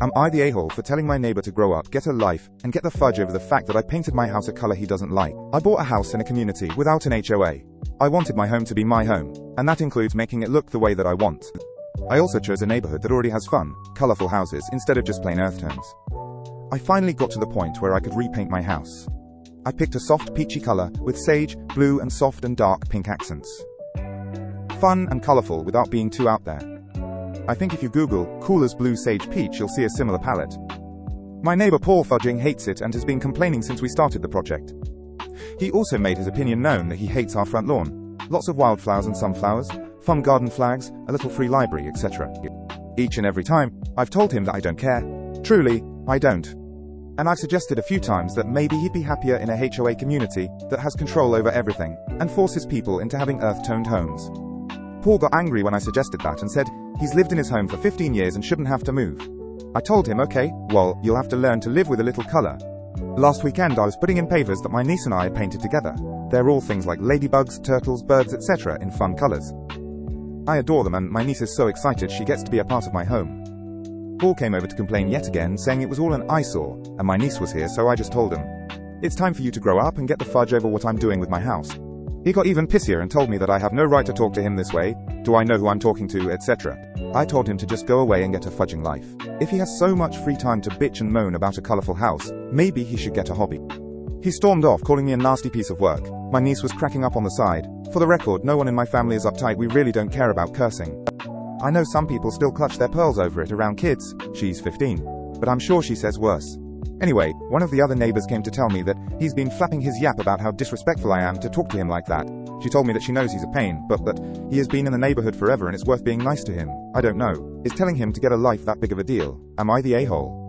Am I the a-hole for telling my neighbor to grow up, get a life, and get the fudge over the fact that I painted my house a color he doesn't like? I bought a house in a community without an HOA. I wanted my home to be my home, and that includes making it look the way that I want. I also chose a neighborhood that already has fun, colorful houses instead of just plain earth tones. I finally got to the point where I could repaint my house. I picked a soft peachy color with sage, blue and soft and dark pink accents. Fun and colorful without being too out there. I think if you Google coolers blue sage peach, you'll see a similar palette. My neighbor Paul fudging hates it and has been complaining since we started the project. He also made his opinion known that he hates our front lawn. Lots of wildflowers and sunflowers, fun garden flags, a little free library, etc. Each and every time, I've told him that I don't care. Truly, I don't. And I've suggested a few times that maybe he'd be happier in a HOA community that has control over everything and forces people into having earth-toned homes. Paul got angry when I suggested that and said he's lived in his home for 15 years and shouldn't have to move. I told him, okay, well, you'll have to learn to live with a little color. Last weekend I was putting in pavers that my niece and I had painted together. They're all things like ladybugs, turtles, birds, etc. in fun colors. I adore them and my niece is so excited she gets to be a part of my home. Paul came over to complain yet again, saying it was all an eyesore, and my niece was here, so I just told him, it's time for you to grow up and get the fudge over what I'm doing with my house. He got even pissier and told me that I have no right to talk to him this way, do I know who I'm talking to, etc. I told him to just go away and get a fudging life. If he has so much free time to bitch and moan about a colorful house, maybe he should get a hobby. He stormed off, calling me a nasty piece of work. My niece was cracking up on the side. For the record, no one in my family is uptight, we really don't care about cursing. I know some people still clutch their pearls over it around kids, she's 15. But I'm sure she says worse. Anyway, one of the other neighbors came to tell me that he's been flapping his yap about how disrespectful I am to talk to him like that. She told me that she knows he's a pain, but that he has been in the neighborhood forever and it's worth being nice to him. I don't know. Is telling him to get a life that big of a deal? Am I the a-hole?